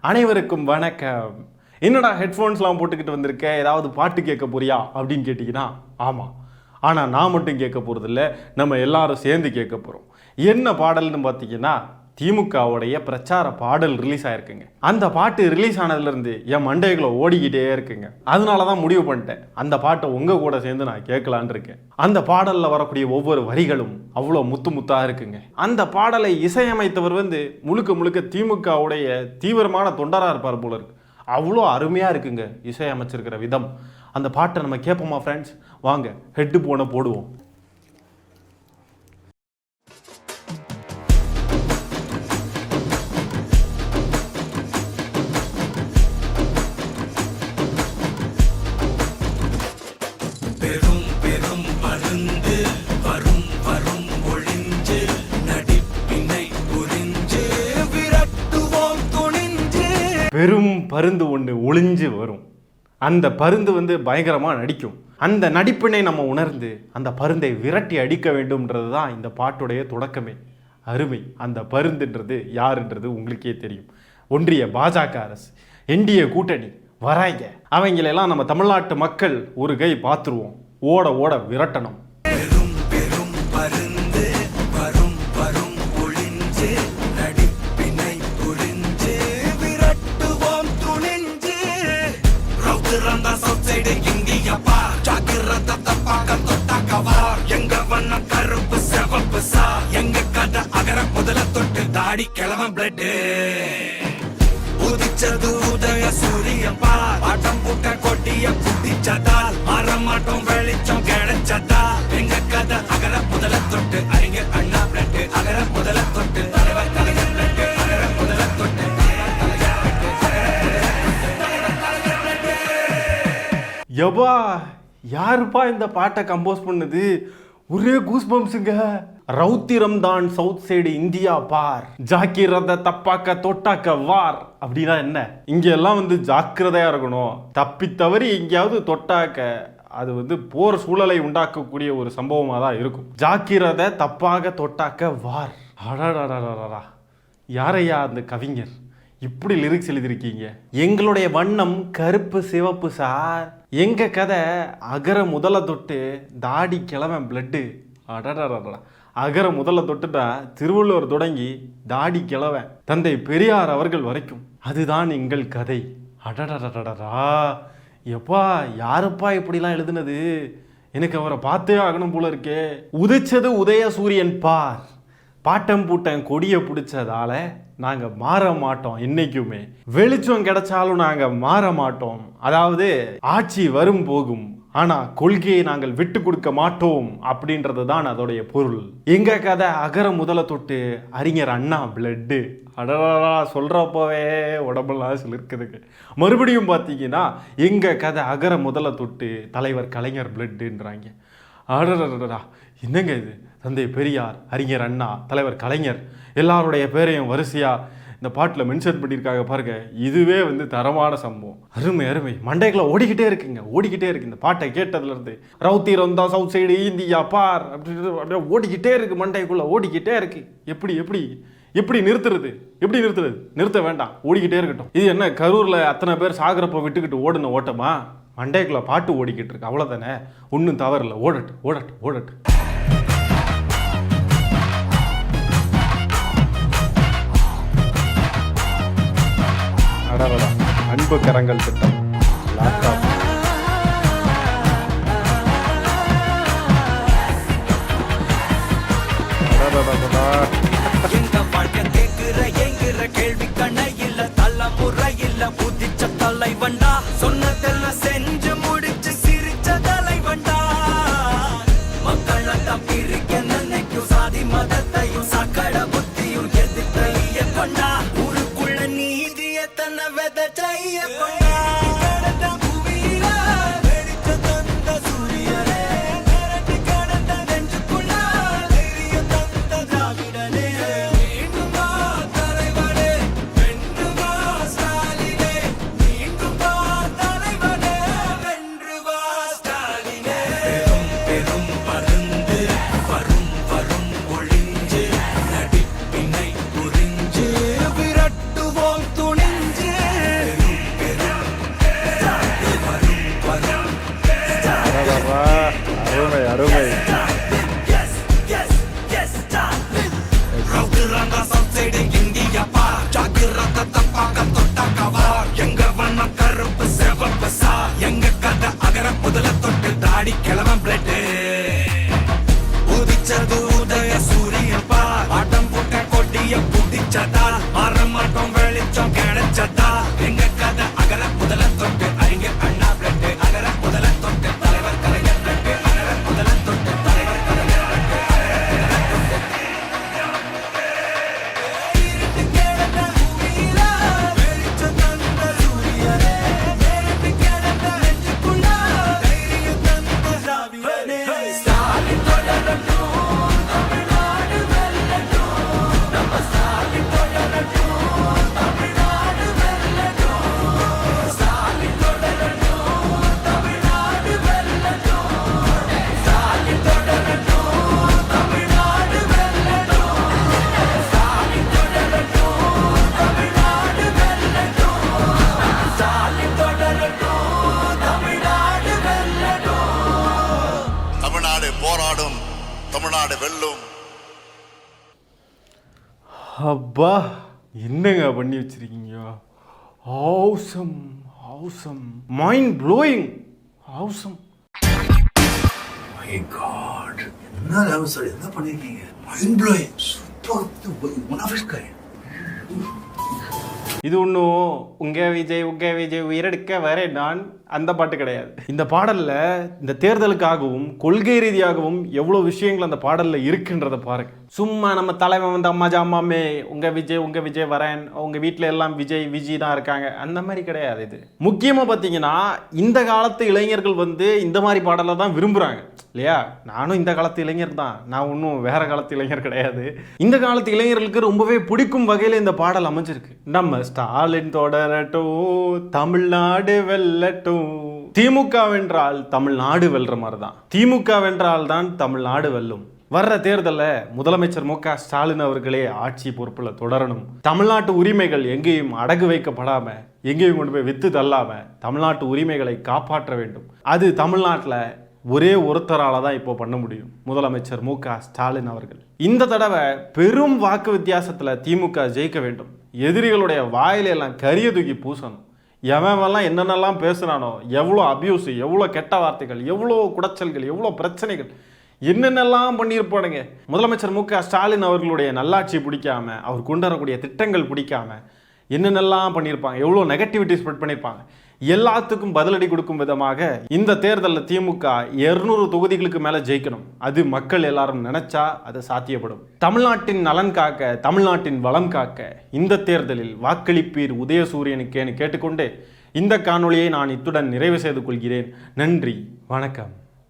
அனைவருக்கும் வணக்கம். என்னடா ஹெட்ஃபோன்ஸ்லாம் போட்டுக்கிட்டு வந்திருக்க, ஏதாவது பாட்டு கேட்க போறியா அப்படின்னு கேட்டிங்கன்னா ஆமாம். ஆனால் நான் மட்டும் கேட்க போகிறதில்ல, நம்ம எல்லாரும் சேர்ந்து கேட்க போகிறோம். என்ன பாடல்னு பார்த்தீங்கன்னா திமுகவுடைய பிரச்சார பாடல் ரிலீஸ் ஆயிருக்குங்க. அந்த பாட்டு ரிலீஸ் ஆனதுலேருந்து என் மண்டைகளை ஓடிக்கிட்டே இருக்குங்க. அதனால தான் முடிவு பண்ணிட்டேன், அந்த பாட்டை உங்கள் கூட சேர்ந்து நான் கேட்கலான் இருக்கேன். அந்த பாடலில் வரக்கூடிய ஒவ்வொரு வரிகளும் அவ்வளோ முத்து முத்தாக இருக்குங்க. அந்த பாடலை இசையமைத்தவர் முழுக்க முழுக்க திமுகவுடைய தீவிரமான தொண்டராக இருப்பார் போல இருக்கு. அவ்வளோ அருமையாக இருக்குங்க இசையமைச்சிருக்கிற விதம். அந்த பாட்டை நம்ம கேட்போமா ஃப்ரெண்ட்ஸ்? வாங்க ஹெட்டு போன போடுவோம். பெரும் பருந்து ஒன்று ஒளிஞ்சு வரும். அந்த பருந்து பயங்கரமாக நடிக்கும். அந்த நடிப்பினை நம்ம உணர்ந்து அந்த பருந்தை விரட்டி அடிக்க வேண்டும்ன்றது தான் இந்த பாட்டுடைய தொடக்கமே. அருமை. அந்த பருந்துன்றது யாருன்றது உங்களுக்கே தெரியும். ஒன்றிய பாஜக அரசு, என்டிஏ கூட்டணி வராங்க. அவங்களெல்லாம் நம்ம தமிழ்நாட்டு மக்கள் ஒரு கை பார்த்துருவோம். ஓட ஓட விரட்டணும். தாடி கிழவன் பிளட் உதிச்சது உதய சூரியன் பார். பாட்டம் பூட்ட கொட்டிய புட்டிச்சதால் மாறமாட்டோம், வெளிச்சம் கிடைச்சதா. எங்க கதை அகர முதல தொட்டு அறிஞர் அண்ணா பிளட். அகர முதல தொட்டு தலைவர் கலைஞர் பிளட். அகர முதல தொட்டு யப்பா, யாருப்பா இந்த பாட்டை கம்போஸ் பண்ணது? ஒரே கூஸ் பம்ப்ஸுங்க. ரவுத்திரம் தான் சவுத் சைடு இந்தியா பார், ஜாக்கிரதை தப்பாக்க தொட்டாக்க வார். அப்படின்னா என்ன? இங்க எல்லாம் ஜாக்கிரதையா இருக்கணும். தப்பி தவறி எங்கேயாவது தொட்டாக்க அது போர் சூழலை உண்டாக்கக்கூடிய ஒரு சம்பவமாக தான் இருக்கும். ஜாக்கிரதை தப்பாக தொட்டாக்க வார். அடடா, யாரையா அந்த கவிஞர் இப்படி லிரிக்ஸ் எழுதியிருக்கீங்க? எங்களுடைய வண்ணம் கருப்பு சிவப்பு சார். எங்க கதை அகர முதல தொட்டு தாடி கிழவன் பிளட்டு. அடடா, அகர முதல்ல தொட்டுட்டா திருவள்ளுவர் தொடங்கி தாடி கிழவன் தந்தை பெரியார் அவர்கள் வரைக்கும் அதுதான் எங்கள் கதை. அடடடடடா, எப்பா யாருப்பா இப்படிலாம் எழுதுனது? எனக்கு அவரை பார்த்தே ஆகணும் போல இருக்கே. உதிச்சது உதய சூரியன் பார், பாட்டம் பூட்டம் கொடியை பிடிச்சதால நாங்கள் மாற மாட்டோம். இன்னைக்குமே வெளிச்சம் கிடைச்சாலும் நாங்கள் மாற மாட்டோம். அதாவது ஆட்சி வரும் போகும், ஆனா கொள்கையை நாங்கள் விட்டு கொடுக்க மாட்டோம் அப்படின்றது தான் அதோடைய பொருள். எங்க கதை அகர முதல தொட்டு அறிஞர் அண்ணா பிளட்டு. அடடா, சொல்றப்பவே உடம்பெல்லாம் சிலிர்க்குதுங்க. மறுபடியும் பார்த்தீங்கன்னா எங்க கதை அகர முதல தொட்டு தலைவர் கலைஞர் பிளட்டுன்றாங்க. அடடா, என்னங்க இது? தந்தை பெரியார், அறிஞர் அண்ணா, தலைவர் கலைஞர் எல்லாருடைய பேரையும் வரிசையா இந்த பாட்டில் மென்ஷன் பண்ணியிருக்காங்க பாருங்க. இதுவே தரமான சம்பவம். அருமை அருமை. மண்டைகளை ஓடிக்கிட்டே இருக்குங்க, ஓடிக்கிட்டே இருக்கு. இந்த பாட்டை கேட்டதுலேருந்து ரவுத்திரம் தான் சவுத் சைடு இந்தியா பார் அப்படியே ஓடிக்கிட்டே இருக்கு, மண்டைக்குள்ள ஓடிக்கிட்டே இருக்கு. எப்படி எப்படி எப்படி நிறுத்துறது? எப்படி நிறுத்துறது? நிறுத்த வேண்டாம், ஓடிக்கிட்டே இருக்கட்டும். இது என்ன கரூரில் அத்தனை பேர் சாகிறப்ப விட்டுக்கிட்டு ஓடுன ஓட்டமா? மண்டைக்குள்ள பாட்டு ஓடிக்கிட்டு இருக்கு, அவ்வளோதானே. ஒன்றும் தவறில்லை. ஓடட்டு ஓடட்டு ஓடட்டு. அடடா, அன்பு கரங்கள் திட்டம் லேப்டாப். எங்க வாழ்க்கை கேட்கிற என்கிற கேள்வி கண்ணை இல்ல, தலைமுறை இல்ல, புதிச்ச தலைவண்டா. சொன்னதெல்லாம் செஞ்சு முடிச்சு சிரிச்ச தலைவண்டா. மக்களை தப்பிருக்க நினைக்கும் சாதி மதத்தையும் சக்கட புத்தியும் எதிர்த்தைய கொண்டா. ஊருக்குள்ள நீதிய தன்னை விதைச்சைய கொண்டா. விரட்டுவோம் துணிஞ்சு தப்பாக்கம் தொட்டாக்கவா எங்க வண்ணம் கருப்பு சிவப்பு சார் எங்க கதை அகர முதல தொட்டு தாடி கிளவன் பிளட்டு உதிச்சது உதய சூரியன் பார் ஆட்டம் போட்ட கொட்டிய புடிச்சதால் மாற மாட்டோம் வெளிச்சம் கிடைச்சதா எங்க கதை அகர முதல தொட்டு அறிஞர் அண்ணா பிளட்டு அகர முதல தொட்டு தலைவர் கலைஞர் பிளட்டு அகர முதல தொட்டு தலைவர் கலைஞர் பிளட்டு தமிழ்நாடு போராடும், தமிழ்நாடு வெல்லும். அப்பா என்னங்க பண்ணி வச்சிருக்கீங்க? Awesome awesome mind blowing awesome. My God, என்ன லெவல் சார், என்ன பண்ணிருக்கீங்க? Mind blowing, super, one of is kind. இது ஒன்றும் உங்க விஜய் உயிரெடுக்க வரே நான் அந்த பாட்டு கிடையாது. இந்த பாடல்ல இந்த தேர்தலுக்காகவும் கொள்கை ரீதியாகவும் எவ்வளோ விஷயங்கள் அந்த பாடல்ல இருக்குன்றத பாருங்க. சும்மா நம்ம தலைவன் வந்து அம்மா ஜாமாமே உங்க விஜய் வரேன், உங்க வீட்டில் எல்லாம் விஜய் தான் இருக்காங்க, அந்த மாதிரி கிடையாது. இது முக்கியமாக பார்த்தீங்கன்னா இந்த காலத்து இளைஞர்கள் வந்து இந்த மாதிரி பாடலை தான் விரும்புகிறாங்க இல்லையா? நானும் இந்த காலத்து இளைஞர் தான், நான் ஒன்றும் வேற காலத்து இளைஞர் கிடையாது. இந்த காலத்து இளைஞர்களுக்கு ரொம்பவே பிடிக்கும் வகையில் இந்த பாடல் அமைஞ்சிருக்கு. நம்ம ஸ்டாலின் தொடரட்டும், தமிழ்நாடு வெல்லட்டும். திமுக வென்றால் தமிழ்நாடு வெல்ற மாதிரி தான், திமுக வென்றால் தான் தமிழ்நாடு வெல்லும். வர்ற தேர்தலில் முதலமைச்சர் மு க ஸ்டாலின் அவர்களே ஆட்சி பொறுப்பில் தொடரணும். தமிழ்நாட்டு உரிமைகள் எங்கேயும் அடகு வைக்கப்படாம, எங்கேயும் கொண்டு போய் வித்து தள்ளாம தமிழ்நாட்டு உரிமைகளை காப்பாற்ற வேண்டும். அது தமிழ்நாட்டில் ஒரே ஒருத்தரால தான் இப்போ பண்ண முடியும், முதலமைச்சர் மு க ஸ்டாலின் அவர்கள். இந்த தடவை பெரும் வாக்கு வித்தியாசத்தில் திமுக ஜெயிக்க வேண்டும். எதிரிகளுடைய வாயிலெல்லாம் கரிய தூக்கி பூசணும். எவன்லாம் என்னென்னலாம் பேசுனானோ, எவ்வளோ அபியூஸ், எவ்வளோ கெட்ட வார்த்தைகள், எவ்வளோ குடைச்சல்கள், எவ்வளோ பிரச்சனைகள், என்னென்னலாம் பண்ணியிருப்பானுங்க. முதலமைச்சர் மு க ஸ்டாலின் அவர்களுடைய நல்லாட்சி பிடிக்காம, அவர் கொண்டு வரக்கூடிய திட்டங்கள் பிடிக்காம என்னென்னலாம் பண்ணியிருப்பாங்க, எவ்வளோ நெகட்டிவிட்டி ஸ்ப்ரெட் பண்ணியிருப்பாங்க. எல்லாத்துக்கும் பதிலடி கொடுக்கும் விதமாக இந்த தேர்தலில் திமுக 200 தொகுதிகளுக்கு மேலே ஜெயிக்கணும். அது மக்கள் எல்லாரும் நினைச்சா அது சாத்தியப்படும். தமிழ்நாட்டின் நலன் காக்க, தமிழ்நாட்டின் வளம் காக்க இந்த தேர்தலில் வாக்களிப்பீர் உதயசூரியனுக்கேன்னு கேட்டுக்கொண்டு இந்த காணொளியை நான் இத்துடன் நிறைவு செய்து கொள்கிறேன். நன்றி, வணக்கம்.